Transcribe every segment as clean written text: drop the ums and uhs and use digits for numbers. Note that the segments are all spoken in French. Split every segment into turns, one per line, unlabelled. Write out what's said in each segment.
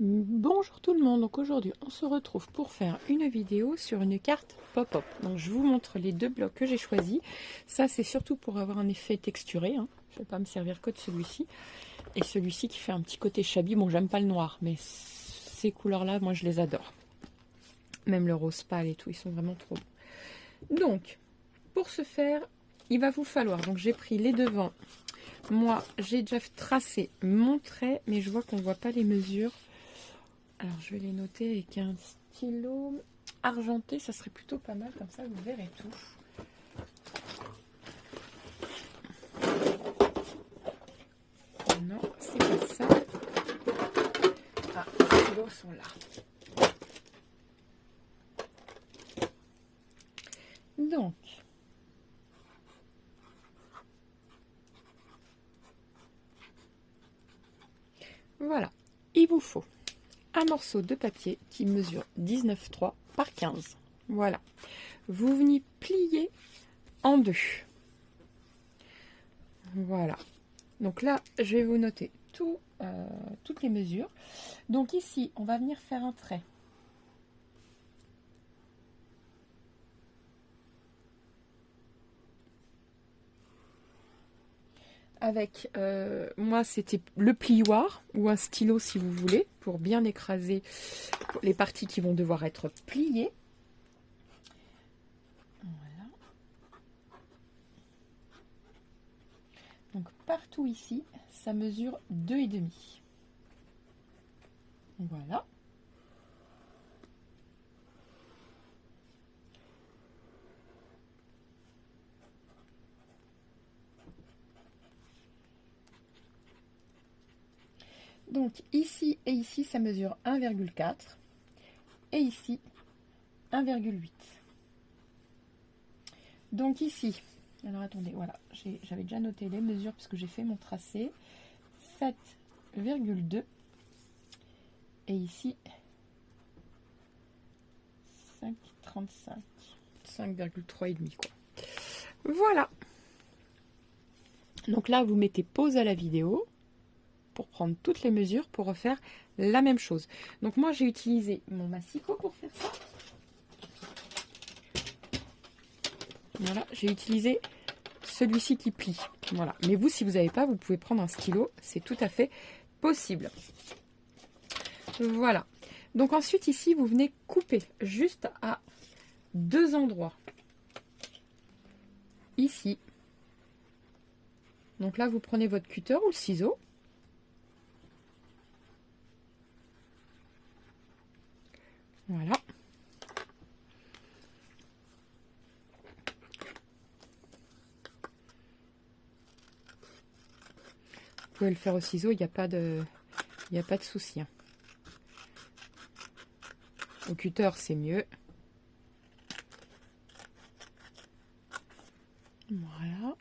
Bonjour tout le monde, donc aujourd'hui on se retrouve pour faire une vidéo sur une carte pop-up. Donc je vous montre les deux blocs que j'ai choisis. Ça c'est surtout pour avoir un effet texturé, hein. Je ne vais pas me servir que de celui-ci. Et celui-ci qui fait un petit côté shabby. Bon, j'aime pas le noir, mais ces couleurs là, moi je les adore. Même le rose pâle et tout, ils sont vraiment trop beaux. Donc pour ce faire, il va vous falloir, donc j'ai pris les devants. Moi j'ai déjà tracé mon trait, mais je vois qu'on ne voit pas les mesures. Alors, je vais les noter avec un stylo argenté. Ça serait plutôt pas mal. Comme ça, vous verrez tout. Non, c'est pas ça. Ah, les stylos sont là. Donc, voilà. Il vous faut un morceau de papier qui mesure 19,3 par 15. Voilà. Vous venez plier en deux. Voilà. Donc là, je vais vous noter toutes les mesures. Donc ici, on va venir faire un trait. Avec, moi c'était le plioir ou un stylo si vous voulez, pour bien écraser les parties qui vont devoir être pliées. Voilà. Donc partout ici, ça mesure 2,5. Voilà. Donc ici et ici, ça mesure 1,4 et ici 1,8. Donc ici, alors attendez, voilà, j'avais déjà noté les mesures parce que j'ai fait mon tracé. 7,2 et ici 5,35. 5,3 et demi quoi. Voilà. Donc là, vous mettez pause à la vidéo pour prendre toutes les mesures pour refaire la même chose. Donc moi, j'ai utilisé mon massicot pour faire ça. Voilà, j'ai utilisé celui-ci qui plie. Voilà. Mais vous, si vous n'avez pas, vous pouvez prendre un stylo. C'est tout à fait possible. Voilà. Donc ensuite, ici, vous venez couper juste à deux endroits. Ici. Donc là, vous prenez votre cutter ou le ciseau. Voilà. Vous pouvez le faire au ciseau, il n'y a pas de souci. Au cutter, c'est mieux. Voilà.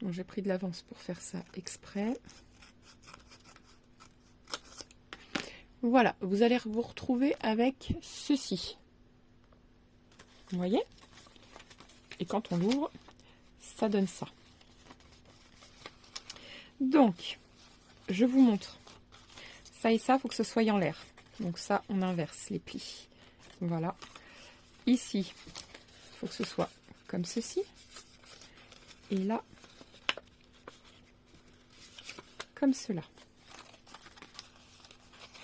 Bon, j'ai pris de l'avance pour faire ça exprès. Voilà, vous allez vous retrouver avec ceci. Vous voyez? Et quand on l'ouvre, ça donne ça. Donc, je vous montre. Ça et ça, il faut que ce soit en l'air. Donc ça, on inverse les plis. Voilà. Ici, il faut que ce soit comme ceci. Et là, comme cela.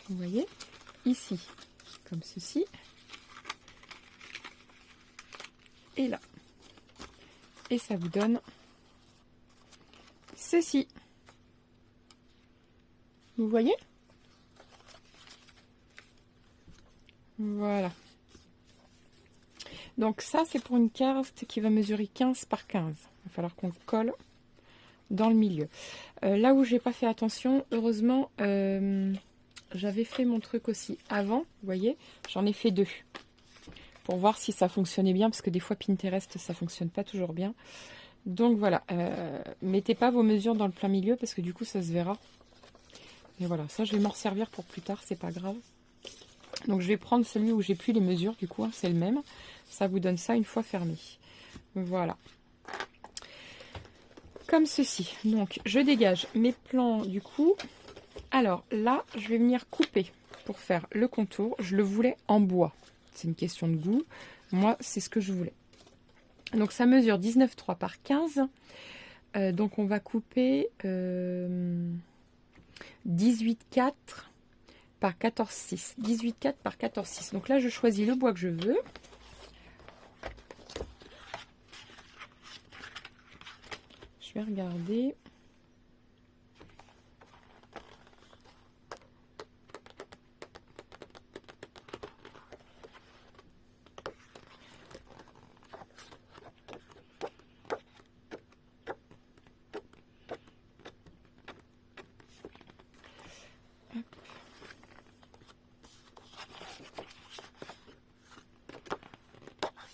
Vous voyez? Ici, comme ceci. Et là. Et ça vous donne ceci. Vous voyez? Voilà. Donc ça, c'est pour une carte qui va mesurer 15 par 15. Il va falloir qu'on colle dans le milieu. Là où j'ai pas fait attention, heureusement, j'avais fait mon truc aussi avant. Vous voyez, j'en ai fait deux. Pour voir si ça fonctionnait bien, parce que des fois Pinterest, ça fonctionne pas toujours bien. Donc voilà, mettez pas vos mesures dans le plein milieu, parce que du coup, ça se verra. Et voilà, ça, je vais m'en servir pour plus tard, c'est pas grave. Donc je vais prendre celui où j'ai plus les mesures, du coup, hein, c'est le même. Ça vous donne ça une fois fermé. Voilà. Comme ceci. Donc je dégage mes plans du coup. Alors là, je vais venir couper pour faire le contour. Je le voulais en bois. C'est une question de goût. Moi, c'est ce que je voulais. Donc ça mesure 19,3 par 15. Donc on va couper 18,4 par 14,6. 18,4 par 14,6. Donc là, je choisis le bois que je veux. Je vais regarder.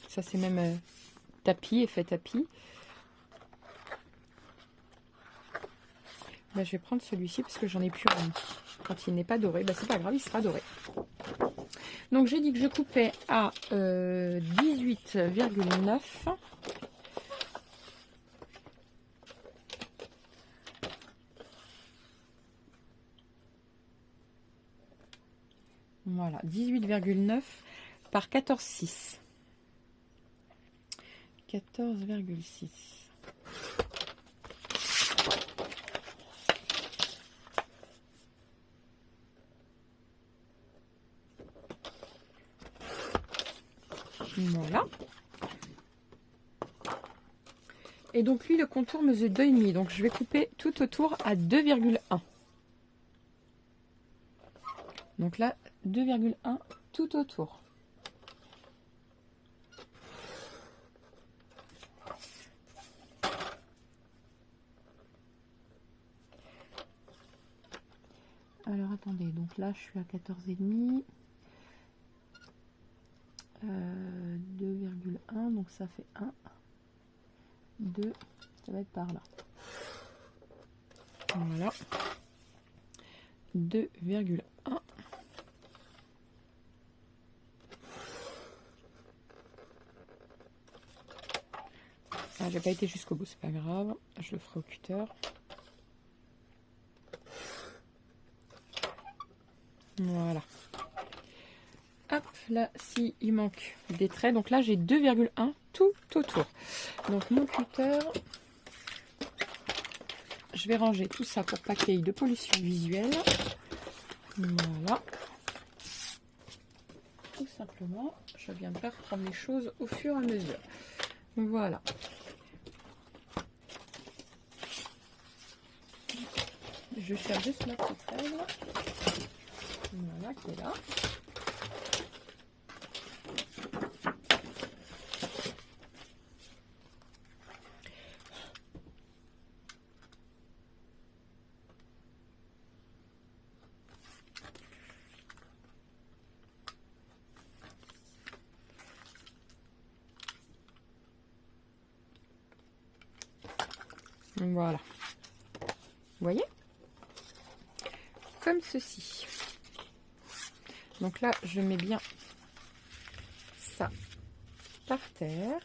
Ça c'est même tapis, effet tapis. Bah, je vais prendre celui-ci parce que j'en ai plus un. Quand il n'est pas doré, bah, c'est pas grave, il sera doré. Donc j'ai dit que je coupais à 18,9. Voilà, 18,9 par 14,6. 14,6. Voilà. Et donc lui, le contour mesure 2,5. Donc je vais couper tout autour à 2,1. Donc là, 2,1 tout autour. Alors attendez, donc là je suis à 14,5. 2,1, donc ça fait 1, 2, ça va être par là. Voilà. 2,1. Ah, j'ai pas été jusqu'au bout, c'est pas grave, je le ferai au cutter. Voilà. Hop, là, si il manque des traits, donc là j'ai 2,1 tout autour. Donc mon cutter, je vais ranger tout ça pour pas qu'il y ait de pollution visuelle. Voilà. Tout simplement, je viendrai reprendre les choses au fur et à mesure. Voilà. Je cherche juste ma petite règle. Voilà, qui est là. Voilà. Vous voyez? Comme ceci. Donc là, je mets bien ça par terre.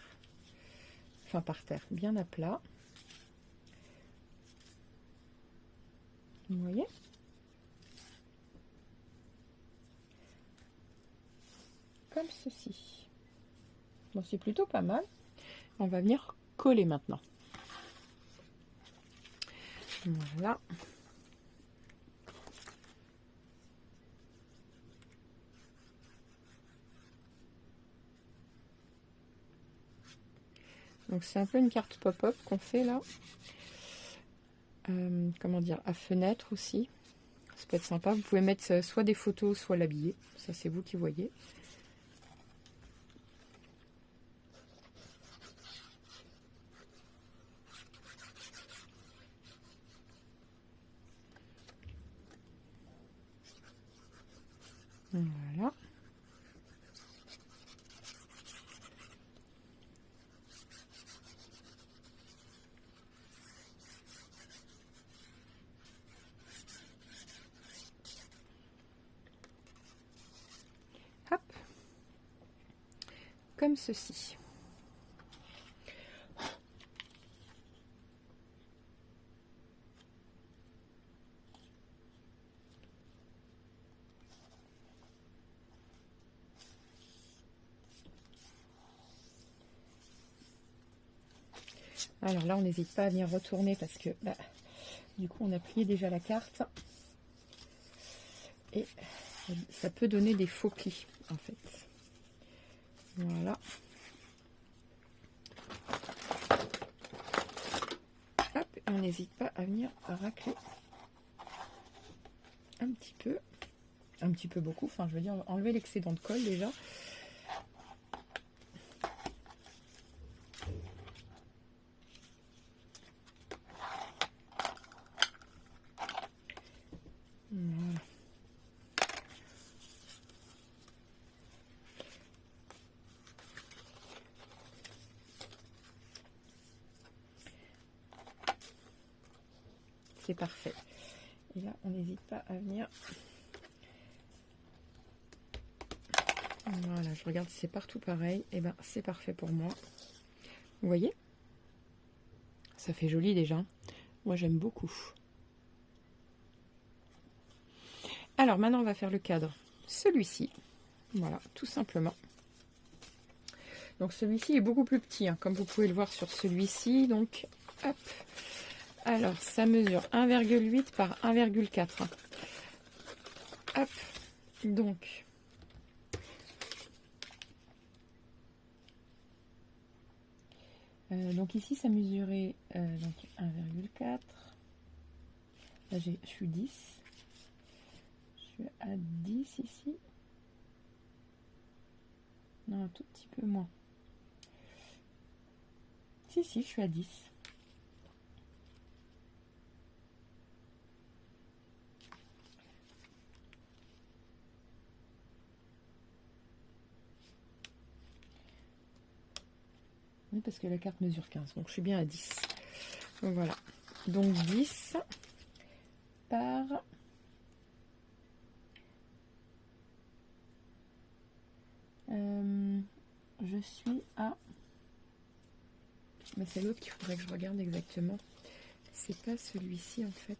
Enfin, par terre, bien à plat. Vous voyez? Comme ceci. Bon, c'est plutôt pas mal. On va venir coller maintenant. Voilà. Donc c'est un peu une carte pop-up qu'on fait là. Comment dire, à fenêtre aussi. Ça peut être sympa. Vous pouvez mettre soit des photos, soit l'habiller. Ça c'est vous qui voyez. Voilà. Hop. Comme ceci. Alors là, on n'hésite pas à venir retourner parce que bah, du coup, on a plié déjà la carte. Et ça peut donner des faux plis, en fait. Voilà. Hop, on n'hésite pas à venir racler un petit peu beaucoup. Enfin, je veux dire, enlever l'excédent de colle déjà. Voilà. C'est parfait. Et là, on n'hésite pas à venir. Voilà, je regarde si c'est partout pareil. Et ben, c'est parfait pour moi. Vous voyez? Ça fait joli déjà. Moi, j'aime beaucoup. Alors, maintenant, on va faire le cadre. Celui-ci. Voilà, tout simplement. Donc, celui-ci est beaucoup plus petit, hein, comme vous pouvez le voir sur celui-ci. Donc, hop. Alors, ça mesure 1,8 par 1,4. Hop. Donc ici, ça mesurait 1,4. Là, je suis 10. Je suis à 10 ici. Non, un tout petit peu moins. Si, je suis à 10. Oui, parce que la carte mesure 15, donc je suis bien à 10. Donc voilà. Donc 10 par... je suis à... Mais c'est l'autre qu'il faudrait que je regarde exactement. C'est pas celui-ci en fait.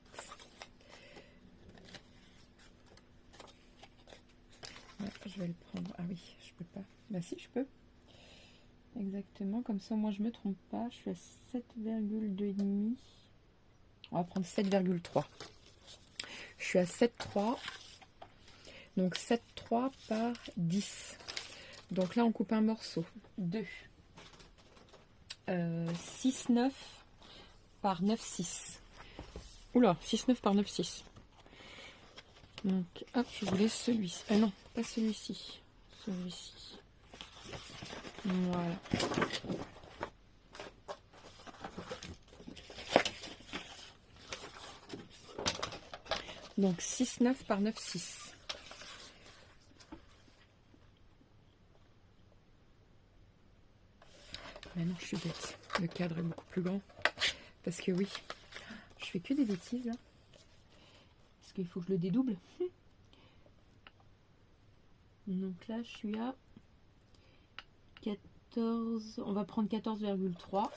Ouais, je vais le prendre. Ah oui, je peux pas. Bah si, je peux. Exactement, comme ça moi je me trompe pas. Je suis à 7,2,5. On va prendre 7,3. Je suis à 7,3. Donc 7,3 par 10. Donc là on coupe un morceau. 2. 6,9 par 9,6. Oula, 6,9 par 9,6. Donc hop, je vous laisse celui-ci. Ah non, pas celui-ci. Celui-ci. Voilà. Donc 6,9 par 9,6. Maintenant je suis bête. Le cadre est beaucoup plus grand. Parce que oui, je fais que des bêtises là. Parce qu'il faut que je le dédouble. Donc là je suis à 14. On va prendre 14,3.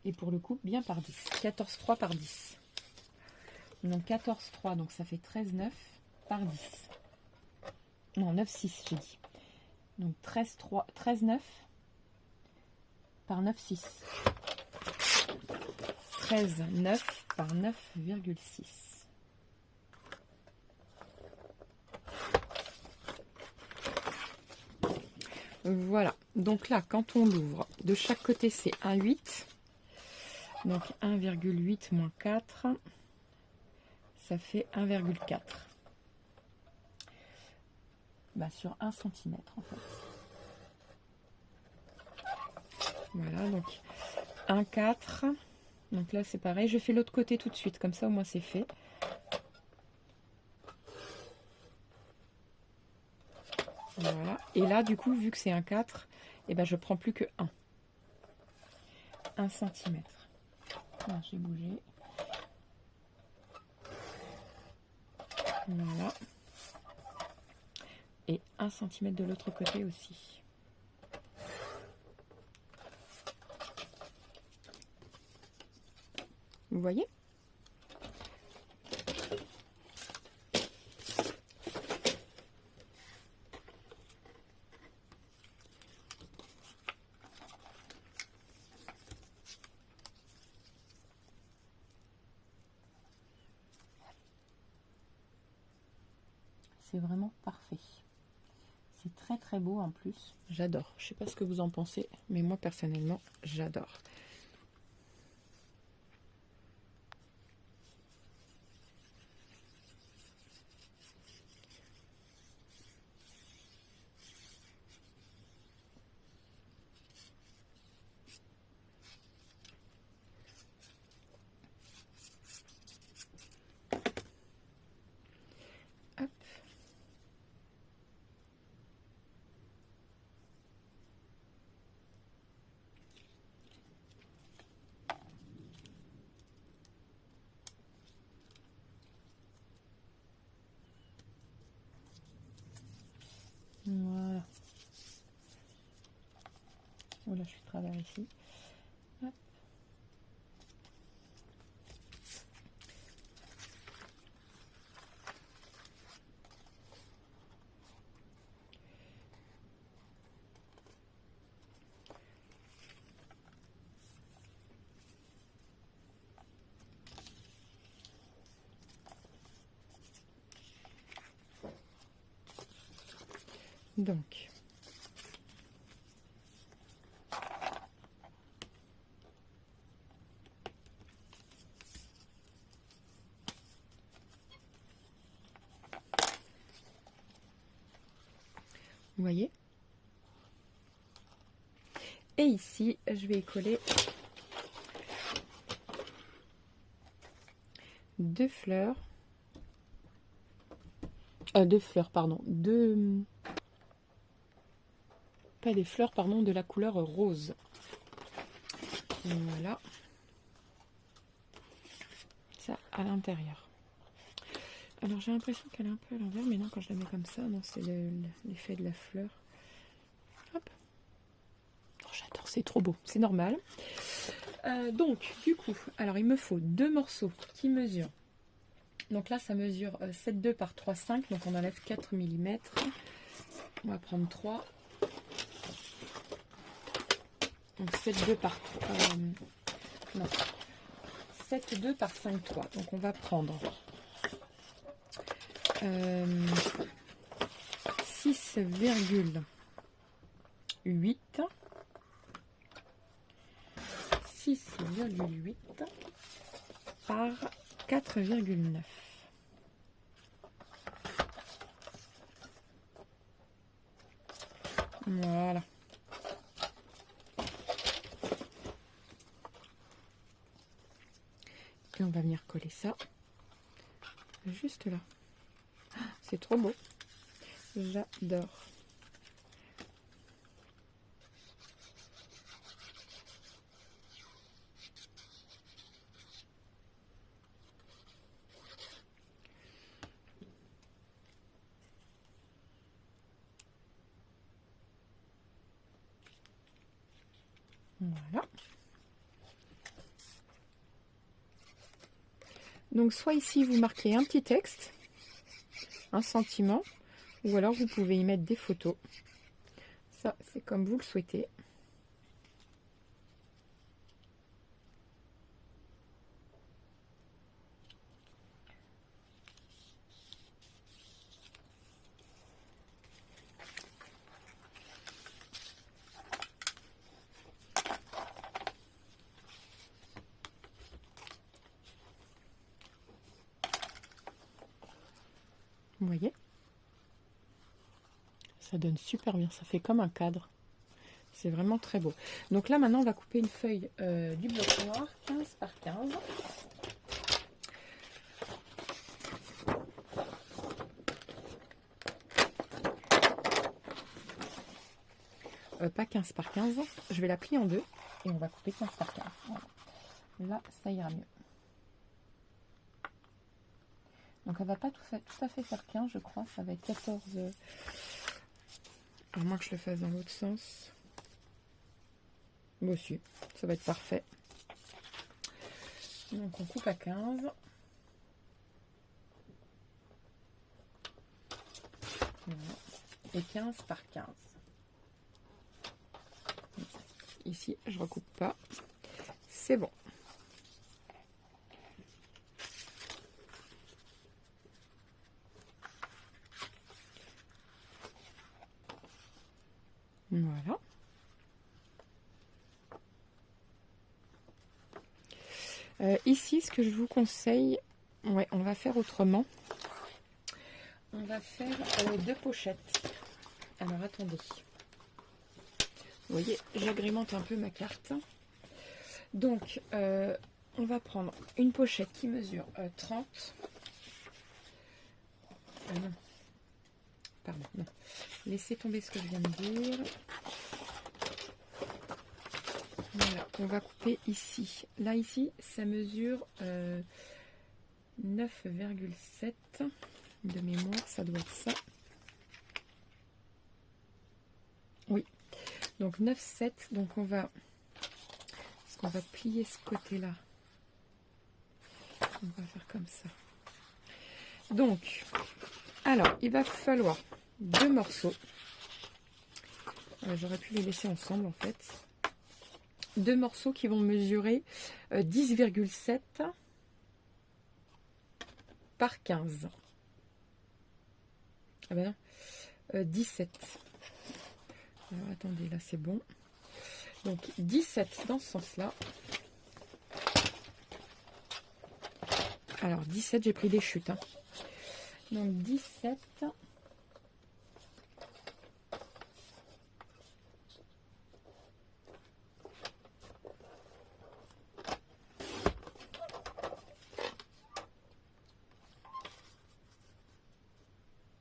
Et pour le coup, bien par 10. 14,3 par 10. Donc 14,3, donc ça fait 13,9 par 10. Non, 9,6 j'ai dit. Donc 13,9 par 9,6. 13,9 par 9,6. Voilà. Donc là, quand on l'ouvre, de chaque côté, c'est 1,8. Donc 1,8 moins 4, ça fait 1,4. Bah, sur 1 cm en fait. Voilà, donc 1,4. Donc là, c'est pareil. Je fais l'autre côté tout de suite, comme ça au moins c'est fait. Voilà. Et là, du coup, vu que c'est 1,4, et ben je prends plus que 1 cm. Là, j'ai bougé. Voilà. Et 1 cm de l'autre côté aussi. Vous voyez? c'est vraiment parfait. C'est très très beau en plus. J'adore. Je sais pas ce que vous en pensez, mais moi personnellement, j'adore. Hop. Voilà. Voilà, je suis travers ici. Hop. Donc, vous voyez? Et ici, je vais y coller deux fleurs. Deux fleurs, pardon. Pas des fleurs, pardon, de la couleur rose. Voilà. Ça à l'intérieur. Alors j'ai l'impression qu'elle est un peu à l'envers, mais non, quand je la mets comme ça, non, c'est l'effet de la fleur. Hop. Oh, j'adore, c'est trop beau, c'est normal. Donc, du coup, alors il me faut deux morceaux qui mesurent. Donc là, ça mesure 7,2 par 3,5, donc on enlève 4 mm. On va prendre 3. Donc 7,2 par 3. Non. 7,2 par 5,3. Donc on va prendre 6,8 par 4,9. Voilà. Et on va venir coller ça juste là. C'est trop beau. J'adore. Voilà. Donc soit ici vous marquez un petit texte, un sentiment, ou alors vous pouvez y mettre des photos. Ça, c'est comme vous le souhaitez. Vous voyez? Ça donne super bien, ça fait comme un cadre. C'est vraiment très beau. Donc là, maintenant, on va couper une feuille du bloc noir, 15 par 15. Pas 15 par 15. Je vais la plier en deux et on va couper 15 par 15. Voilà. Là, ça ira mieux. Donc, elle va pas tout à fait faire 15, je crois. Ça va être 14. À moins que je le fasse dans l'autre sens. Moi aussi, ça va être parfait. Donc, on coupe à 15. Voilà. Et 15 par 15. Ici, je recoupe pas. C'est bon. Ici, ce que je vous conseille, ouais, on va faire autrement. On va faire 2 pochettes. Alors, attendez. Vous voyez, j'agrémente un peu ma carte. Donc, on va prendre une pochette qui mesure 30. Non. Pardon, non. Laissez tomber ce que je viens de dire. Voilà, on va couper ici. Là, ici, ça mesure 9,7 de mémoire, ça doit être ça. Oui, donc 9,7. Donc on va plier ce côté-là. On va faire comme ça. Donc, alors, il va falloir 2 morceaux. J'aurais pu les laisser ensemble en fait. 2 morceaux qui vont mesurer 10,7 par 15. Ah ben non, 17. Alors attendez, là c'est bon. Donc 17 dans ce sens-là. Alors 17, j'ai pris des chutes. Hein. Donc 17.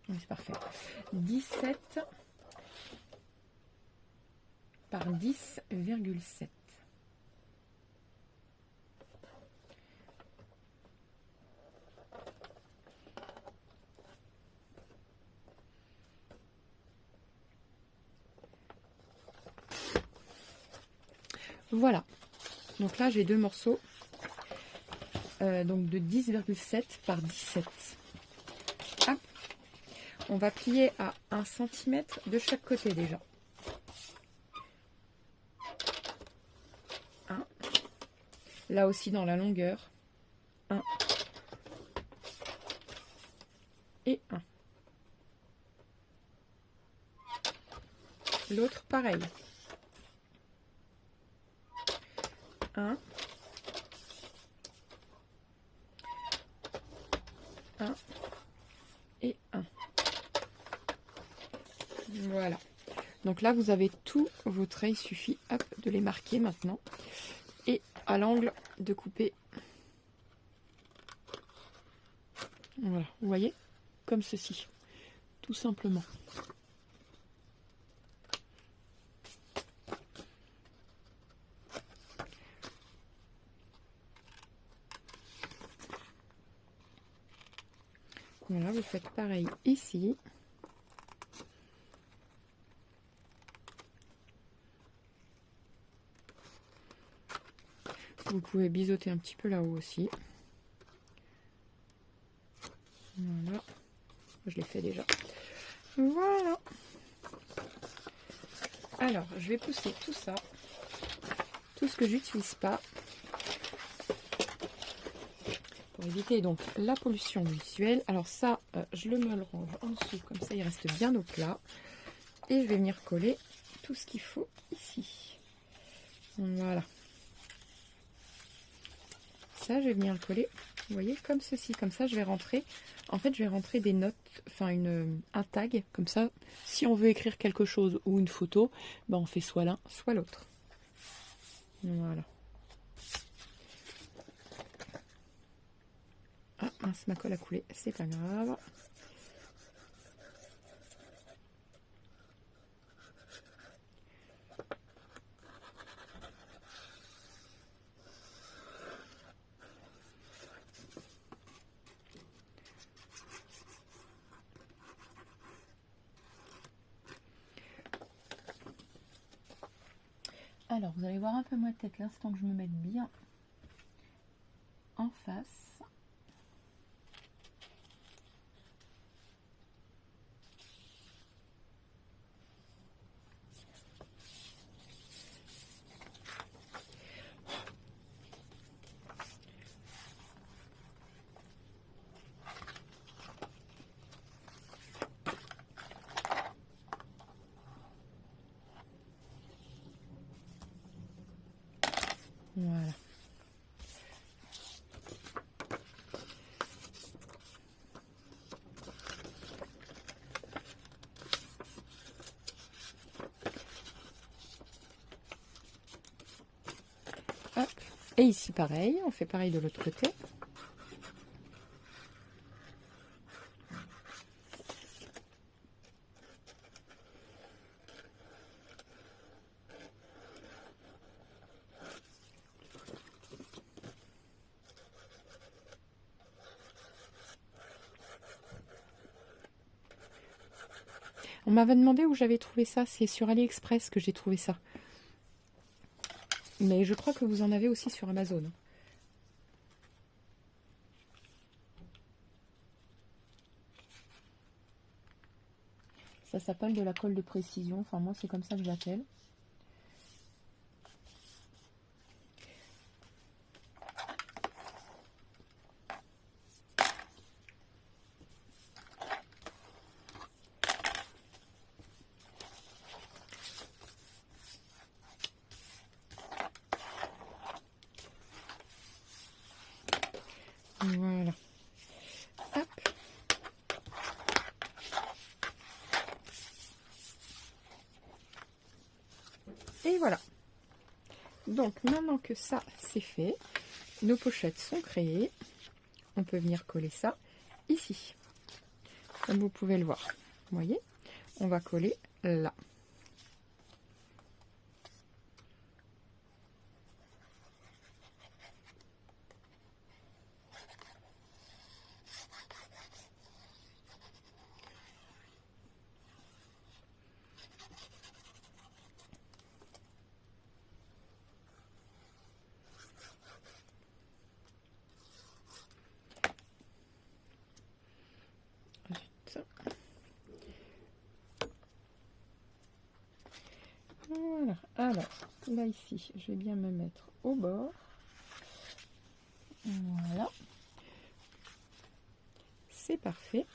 Oui, c'est parfait. 17 par 10,7. Voilà. Donc là, j'ai 2 morceaux. Donc de 10,7 par 17. Hop. On va plier à 1 cm de chaque côté déjà. 1. Là aussi dans la longueur. 1. Et 1. L'autre pareil. 1. 1. Et 1. Voilà. Donc là, vous avez tous vos traits. Il suffit hop, de les marquer maintenant. Et à l'angle de couper. Voilà, vous voyez, comme ceci. Tout simplement. Voilà, vous faites pareil ici. Vous pouvez biseauter un petit peu là-haut aussi. Voilà. Je l'ai fait déjà. Voilà. Alors, je vais pousser tout ça. Tout ce que j'utilise pas. Pour éviter donc la pollution visuelle. Alors ça, je me le range en dessous. Comme ça, il reste bien au plat. Et je vais venir coller tout ce qu'il faut ici. Voilà. Ça, je vais venir le coller, vous voyez, comme ceci. Comme ça, je vais rentrer. En fait, je vais rentrer des notes, enfin un tag. Comme ça, si on veut écrire quelque chose ou une photo, ben on fait soit l'un, soit l'autre. Voilà. Ah, mince, ma colle a coulé. C'est pas grave. Alors, vous allez voir un peu ma tête l'instant que je me mette bien en face. Voilà. Et ici pareil, on fait pareil de l'autre côté. On m'avait demandé où j'avais trouvé ça. C'est sur AliExpress que j'ai trouvé ça. Mais je crois que vous en avez aussi sur Amazon. Ça s'appelle de la colle de précision. Enfin, moi, c'est comme ça que j'appelle. Voilà. Hop. Et voilà. Donc, maintenant que ça, c'est fait, nos pochettes sont créées. On peut venir coller ça ici. Comme vous pouvez le voir. Vous voyez? On va coller là. Voilà, alors là ici, je vais bien me mettre au bord. Voilà, c'est parfait.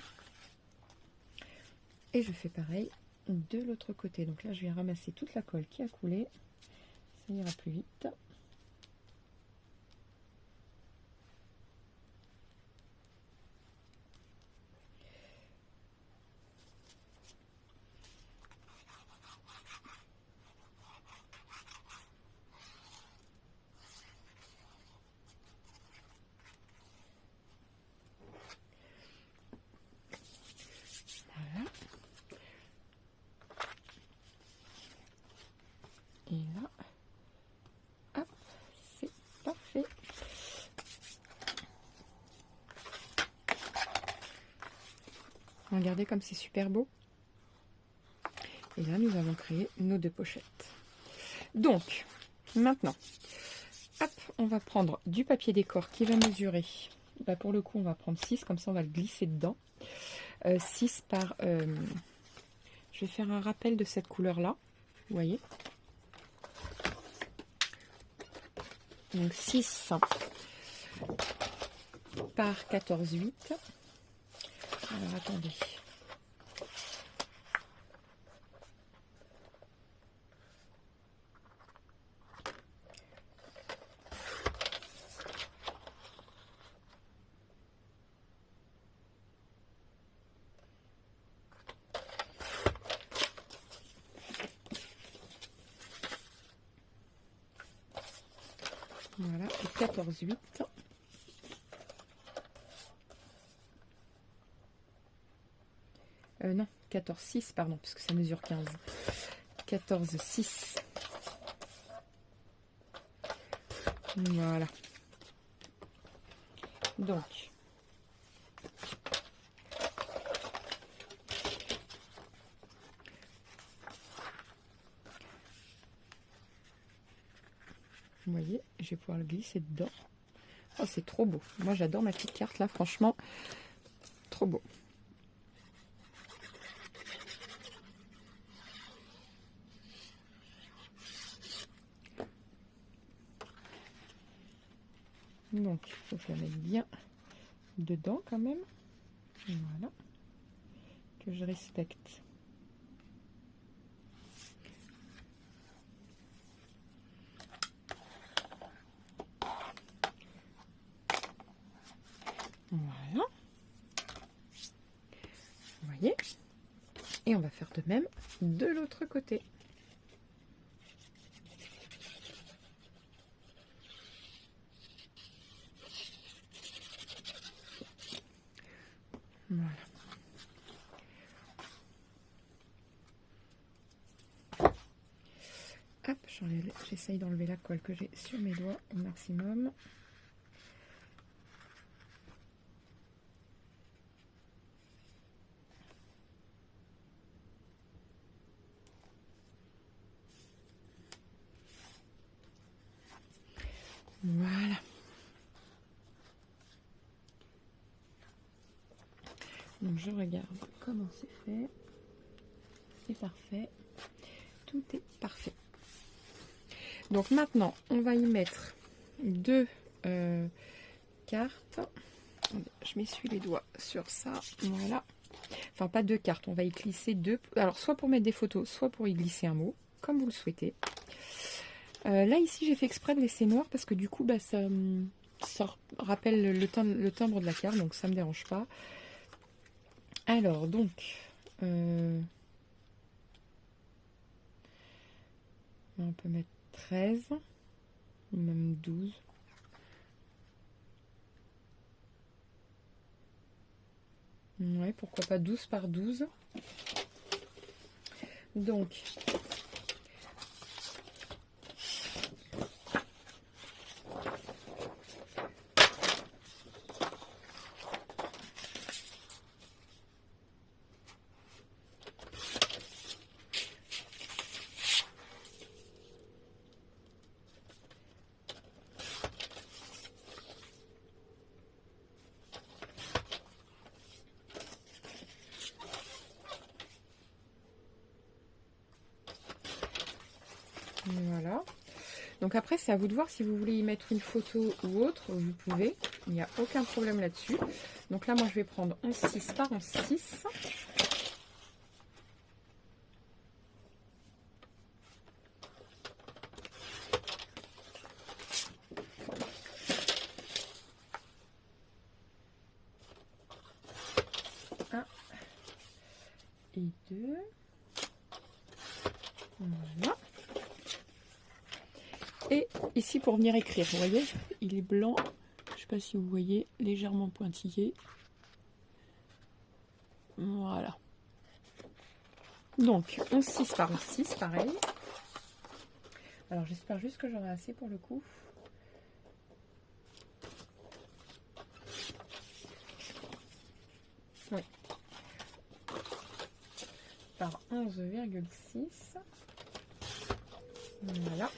Et je fais pareil de l'autre côté. Donc là, je vais ramasser toute la colle qui a coulé. Ça ira plus vite. Et là, hop, c'est parfait. Regardez comme c'est super beau. Et là, nous avons créé nos deux pochettes. Donc, maintenant, hop, on va prendre du papier décor qui va mesurer. Bah, pour le coup, on va prendre 6, comme ça on va le glisser dedans. 6 par... je vais faire un rappel de cette couleur-là, vous voyez. Donc 6 par 14,8. Alors attendez. Voilà, et 14,8. Non, 14,6, pardon, parce que ça mesure 15. 14,6. Voilà. Donc, vous voyez, je vais pouvoir le glisser dedans. Oh, c'est trop beau. Moi, j'adore ma petite carte là, franchement, trop beau. Donc, il faut que je la mette bien dedans quand même. Voilà. Que je respecte. Voilà. Vous voyez? Et on va faire de même de l'autre côté. J'essaye d'enlever la colle que j'ai sur mes doigts au maximum. Voilà. Donc je regarde comment c'est fait. C'est parfait. Tout est parfait. Donc maintenant, on va y mettre deux cartes. Je m'essuie les doigts sur ça. Voilà. Enfin, pas deux cartes. On va y glisser deux. Alors, soit pour mettre des photos, soit pour y glisser un mot, comme vous le souhaitez. Là, ici, j'ai fait exprès de laisser noir parce que du coup, bah, ça rappelle le timbre de la carte. Donc, ça ne me dérange pas. Alors, donc... on peut mettre 13 ou même 12. Ouais, pourquoi pas 12 par 12. Donc, voilà. Donc après, c'est à vous de voir si vous voulez y mettre une photo ou autre, vous pouvez. Il n'y a aucun problème là-dessus. Donc là, moi, je vais prendre 11,6 par 11,6. Un et deux. Voilà. Et ici, pour venir écrire, vous voyez, il est blanc. Je ne sais pas si vous voyez, légèrement pointillé. Voilà. Donc, 11,6 par 11,6, pareil. Alors, j'espère juste que j'aurai assez pour le coup. Oui. Par 11,6. Voilà.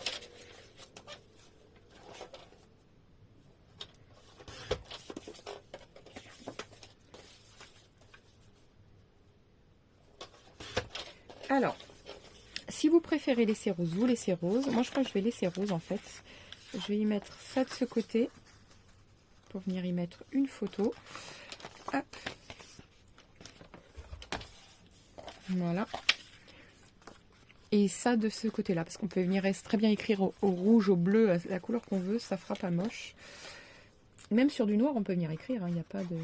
Alors, si vous préférez laisser rose, vous laissez rose. Moi, je crois que je vais laisser rose, en fait. Je vais y mettre ça de ce côté pour venir y mettre une photo. Hop. Voilà. Et ça de ce côté-là, parce qu'on peut venir très bien écrire au rouge, au bleu, la couleur qu'on veut, ça fera pas moche. Même sur du noir, on peut venir écrire, hein, il n'y a pas de...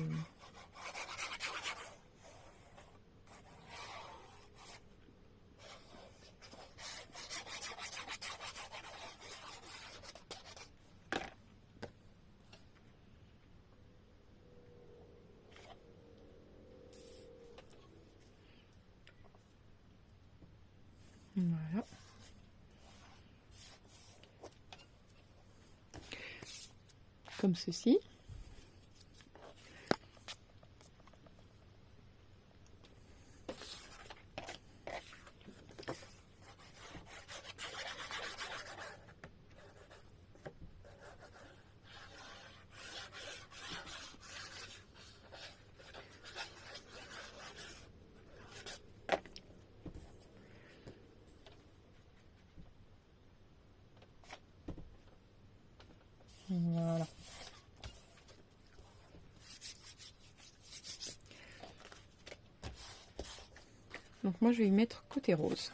Voilà. Comme ceci. Voilà. Donc moi je vais y mettre côté rose.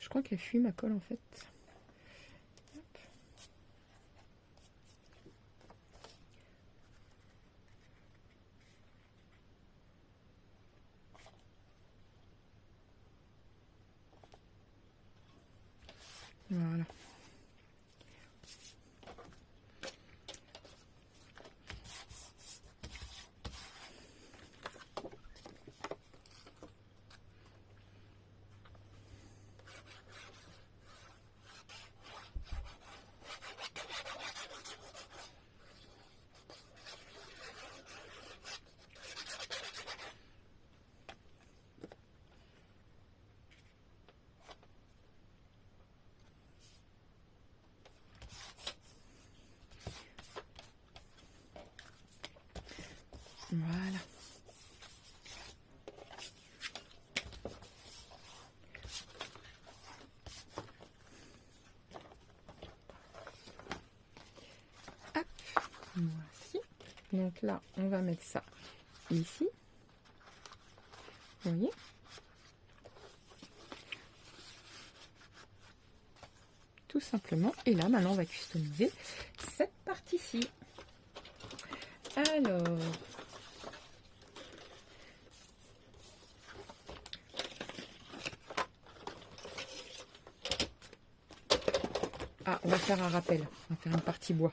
Je crois qu'elle fuit ma colle en fait. Hop. Voilà. Voici. Donc là, on va mettre ça ici. Vous voyez? Tout simplement. Et là, maintenant, on va customiser cette partie-ci. Alors, on va faire un rappel. On va faire une partie bois.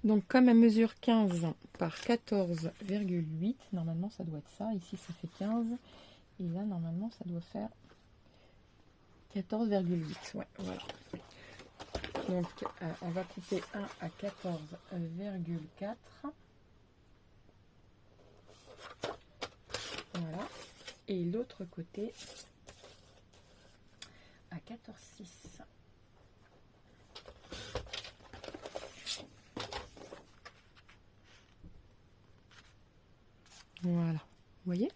Donc, comme elle mesure 15 par 14,8, normalement, ça doit être ça. Ici, ça fait 15. Et là, normalement, ça doit faire 14,8. Ouais, voilà. Donc, on va couper 1 à 14,4. Voilà. Et l'autre côté à 14,6. Voilà. Vous voyez?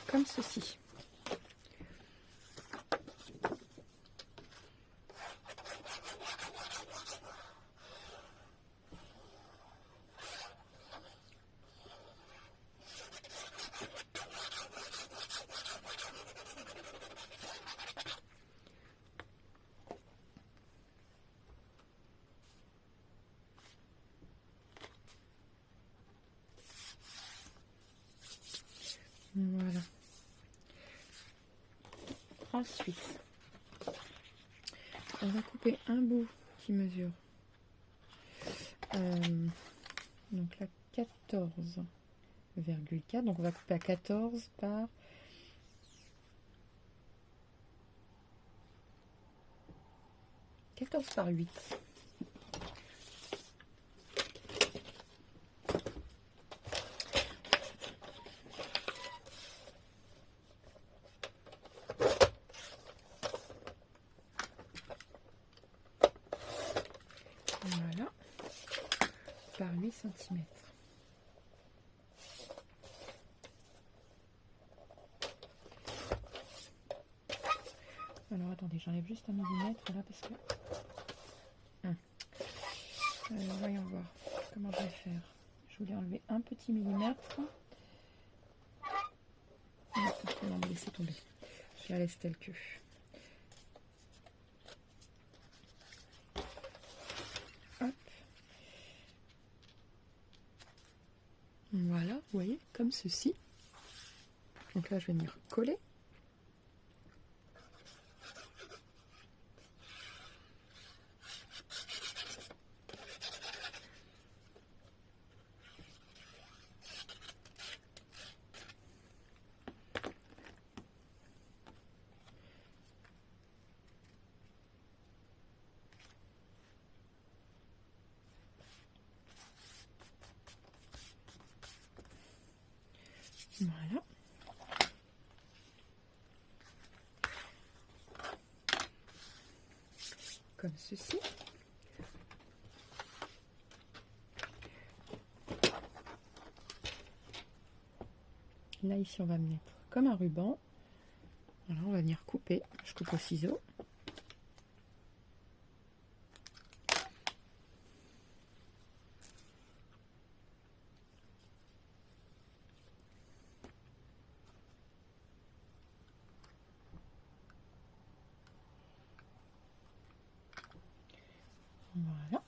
Comme ceci. Voilà. Ensuite, on va couper un bout qui mesure donc là 14,4. Donc on va couper à 14 par 8. Voilà, par 8 cm. Alors attendez, j'enlève juste un millimètre là parce que... voyons voir comment je vais faire. Je voulais enlever un petit millimètre. Non, on va laisser tomber. Je la laisse telle que... Hop. Voilà, vous voyez, comme ceci. Donc là, je vais venir coller. Voilà. Comme ceci. Là, ici, on va mettre comme un ruban. Voilà, on va venir couper. Je coupe au ciseau. Voilà.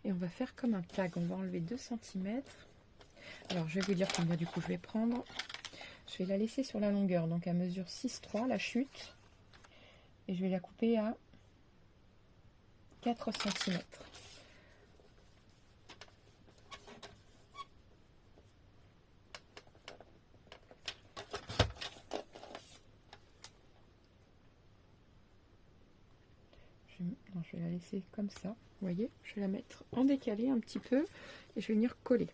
Et on va faire comme un tag. On va enlever 2 cm. Alors, je vais vous dire combien du coup je vais prendre. Je vais la laisser sur la longueur. Donc, à mesure 6,3, la chute. Et je vais la couper à 4 cm. Je vais la laisser comme ça, vous voyez, je vais la mettre en décalé un petit peu et je vais venir coller.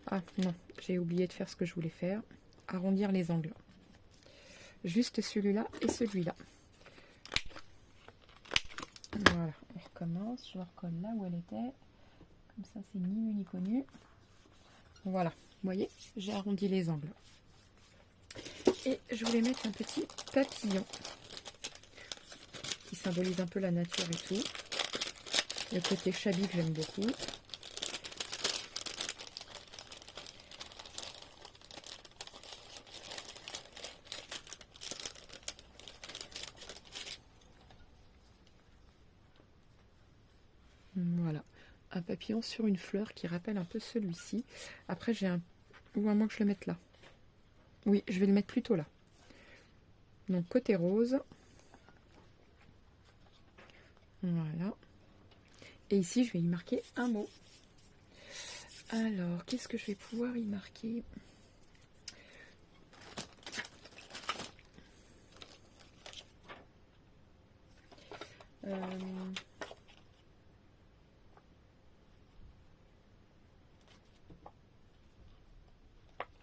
Ah non, j'ai oublié de faire ce que je voulais faire, arrondir les angles. juste celui-là et celui-là. Voilà, on recommence, je recolle là où elle était. Comme ça, c'est ni vu ni connu. Voilà, vous voyez, j'ai arrondi les angles. Et je voulais mettre un petit papillon qui symbolise un peu la nature et tout. Le côté shabby que j'aime beaucoup. Voilà, un papillon sur une fleur qui rappelle un peu celui-ci. Après, j'ai un... Ou à moins que je le mette là. Oui, je vais le mettre plutôt là. Donc, côté rose. Voilà. Et ici, je vais y marquer un mot. Alors, qu'est-ce que je vais pouvoir y marquer?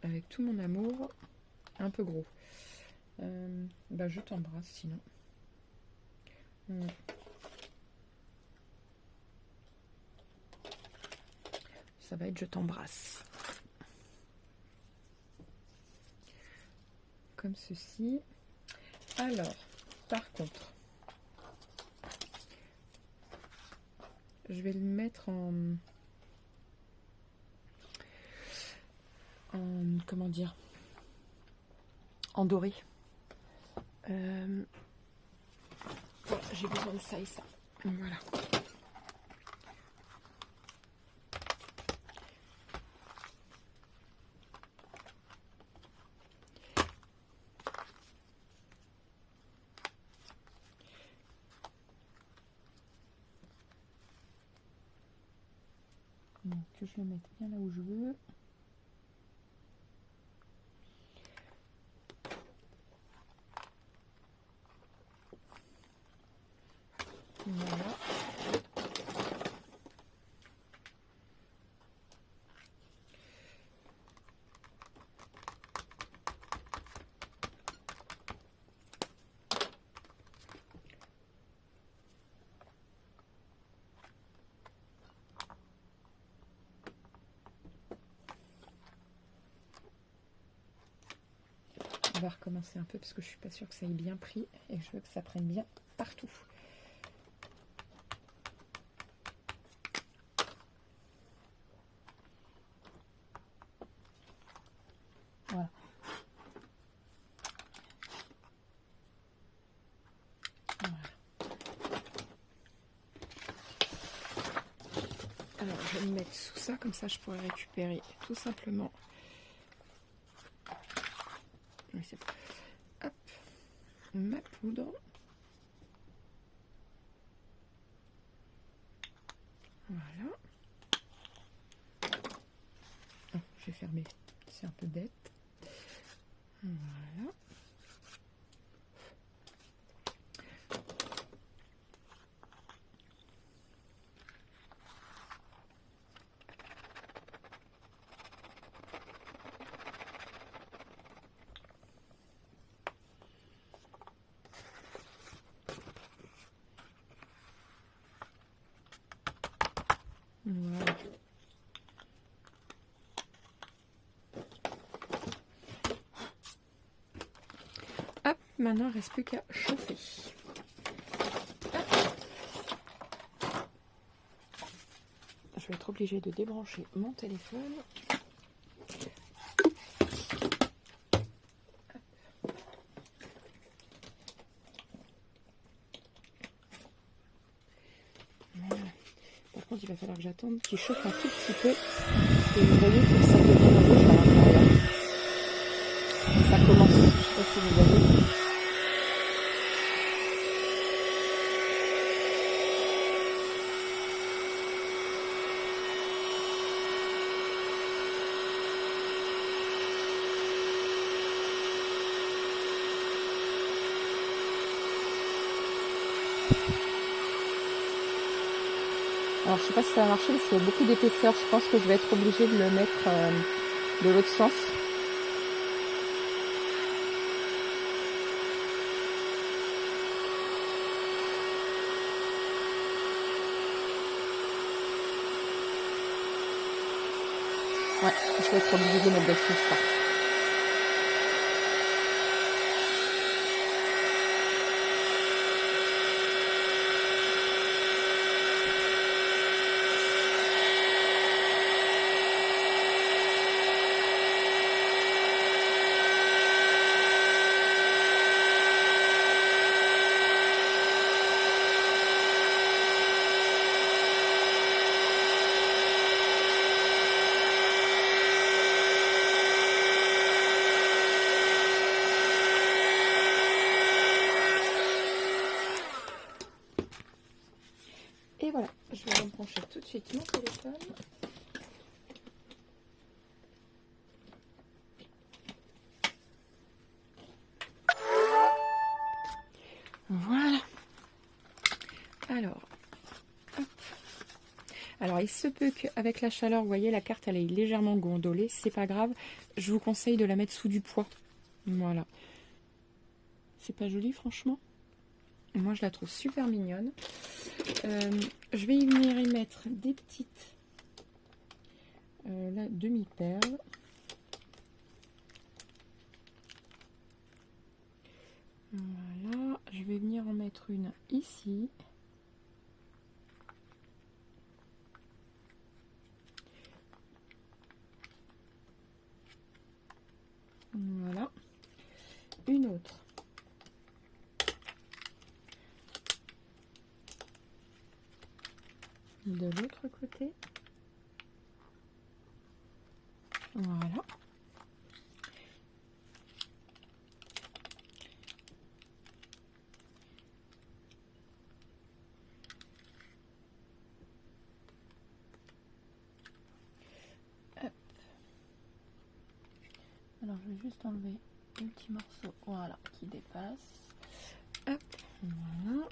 Avec tout mon amour, un peu gros. Bah, je t'embrasse sinon. Ça va être je t'embrasse. Comme ceci. Alors, par contre, je vais le mettre en comment dire, en doré. Voilà, j'ai besoin de ça et ça. Voilà. Donc, que je le mette bien là où je veux. Voilà. On va recommencer un peu parce que je suis pas sûre que ça ait bien pris et je veux que ça prenne bien partout. Voilà. Voilà. Alors je vais me mettre sous ça, comme ça je pourrais récupérer tout simplement. Hop, ma poudre. Voilà. Oh, j'ai fermé, c'est un peu bête. Voilà. Voilà. Hop, maintenant il ne reste plus qu'à chauffer. Je vais être obligée de débrancher mon téléphone. Voilà. Par contre, il va falloir que j'attende qu'il chauffe un tout petit peu. Et vous voyez que ça devient rouge à l'intérieur. Ça commence, je ne sais pas si vous voyez. Alors je sais pas si ça va marcher parce qu'il y a beaucoup d'épaisseur. Je pense que je vais être obligée de le mettre de l'autre sens. Ouais, je vais être obligée de les mettre d'extra. Et voilà, je vais rebrancher tout de suite mon téléphone. Voilà. Alors, hop. Alors, il se peut qu'avec la chaleur, vous voyez, la carte, elle est légèrement gondolée. C'est pas grave. Je vous conseille de la mettre sous du poids. Voilà. C'est pas joli, franchement. Moi, je la trouve super mignonne. Je vais y venir y mettre des petites demi-perles. Voilà. Je vais venir en mettre une ici. Voilà. Une autre. De l'autre côté. Voilà. Hop. Alors je vais juste enlever un petit morceau, voilà, qui dépasse. Hop, voilà.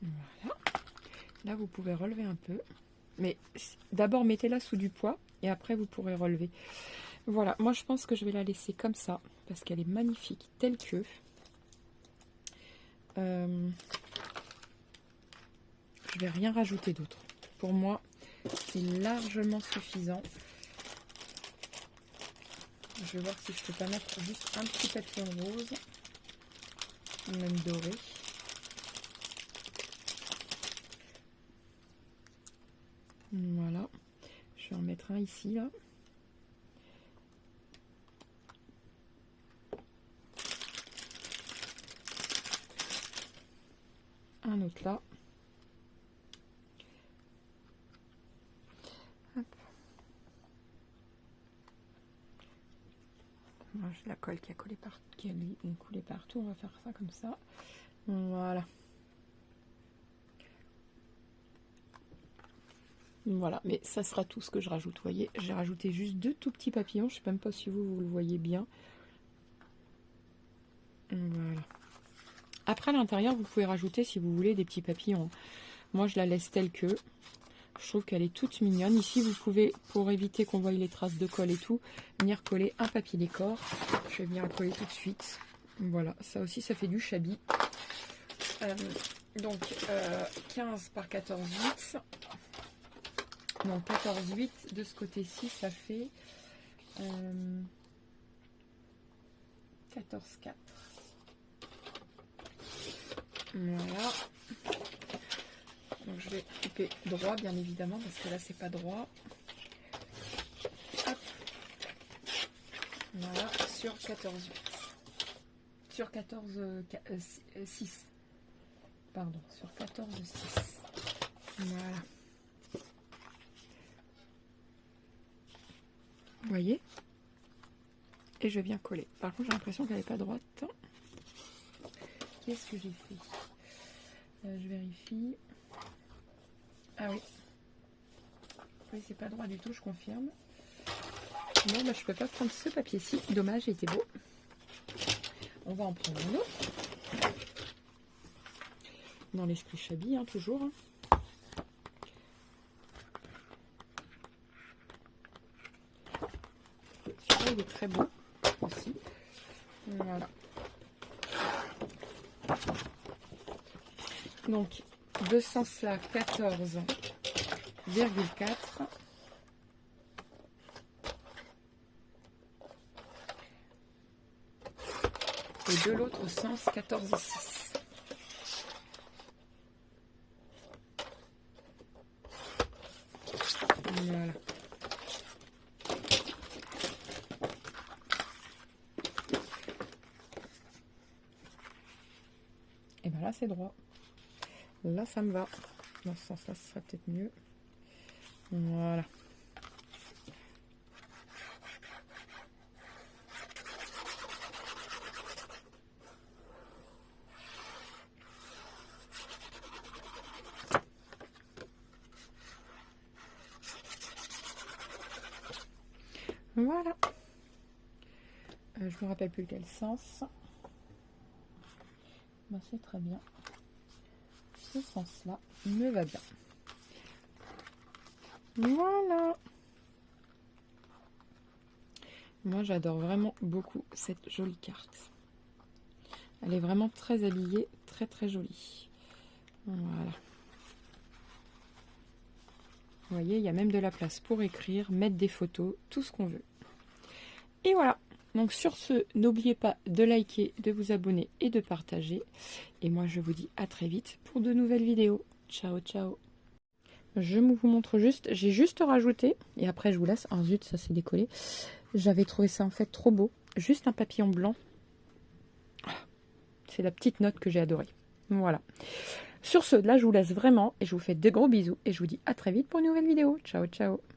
Voilà. Là, vous pouvez relever un peu. Mais d'abord, mettez-la sous du poids et après, vous pourrez relever. Voilà. Moi, je pense que je vais la laisser comme ça parce qu'elle est magnifique, telle que. Je vais rien rajouter d'autre. Pour moi, c'est largement suffisant. Je vais voir si je peux pas mettre juste un petit papillon rose, même doré. Voilà, je vais en mettre un ici, là. Un autre là. Hop. Moi, j'ai la colle qui a coulé partout. On va faire ça comme ça. Voilà. Voilà, mais ça sera tout ce que je rajoute. Vous voyez, j'ai rajouté juste 2 tout petits papillons. Je sais même pas si vous le voyez bien. Voilà. Après, à l'intérieur, vous pouvez rajouter, si vous voulez, des petits papillons. Moi, je la laisse telle que. Je trouve qu'elle est toute mignonne. Ici, vous pouvez, pour éviter qu'on voie les traces de colle et tout, venir coller un papier décor. Je vais venir le coller tout de suite. Voilà, ça aussi, ça fait du shabby. Donc, 15 par 14,8. Donc, 14,8. De ce côté-ci, ça fait 14,4. Voilà. Donc je vais couper droit bien évidemment parce que là c'est pas droit. Hop. Voilà, sur 14,8. Sur 14,6. Pardon, sur 14,6. Voilà. Vous voyez? Et je viens coller. Par contre j'ai l'impression qu'elle n'est pas droite. Qu'est-ce que j'ai fait? Je vérifie. Ah oui. Oui, c'est pas droit du tout, je confirme. Non, bah, je peux pas prendre ce papier-ci. Dommage, il était beau. On va en prendre un autre. Dans l'esprit shabby, hein, toujours. Hein. Celui-là, il est très beau aussi. Voilà. Donc, de ce sens-là, 14,4. Et de l'autre sens, 14,6. Voilà. Et bien là, c'est droit. Là, ça me va. Dans ce sens-là, ce serait peut-être mieux. Voilà. Voilà. Je me rappelle plus quel sens. Ben, c'est très bien. Ce sens-là me va bien. Voilà. Moi, j'adore vraiment beaucoup cette jolie carte. Elle est vraiment très habillée, très très jolie. Voilà. Vous voyez, il y a même de la place pour écrire, mettre des photos, tout ce qu'on veut. Et voilà. Donc sur ce, n'oubliez pas de liker, de vous abonner et de partager. Et moi, je vous dis à très vite pour de nouvelles vidéos. Ciao, ciao. Je vous montre juste, j'ai juste rajouté, et après je vous laisse. Ah zut, ça s'est décollé. J'avais trouvé ça en fait trop beau. Juste un papillon blanc. C'est la petite note que j'ai adorée. Voilà. Sur ce, là je vous laisse vraiment, et je vous fais de gros bisous. Et je vous dis à très vite pour une nouvelle vidéo. Ciao, ciao.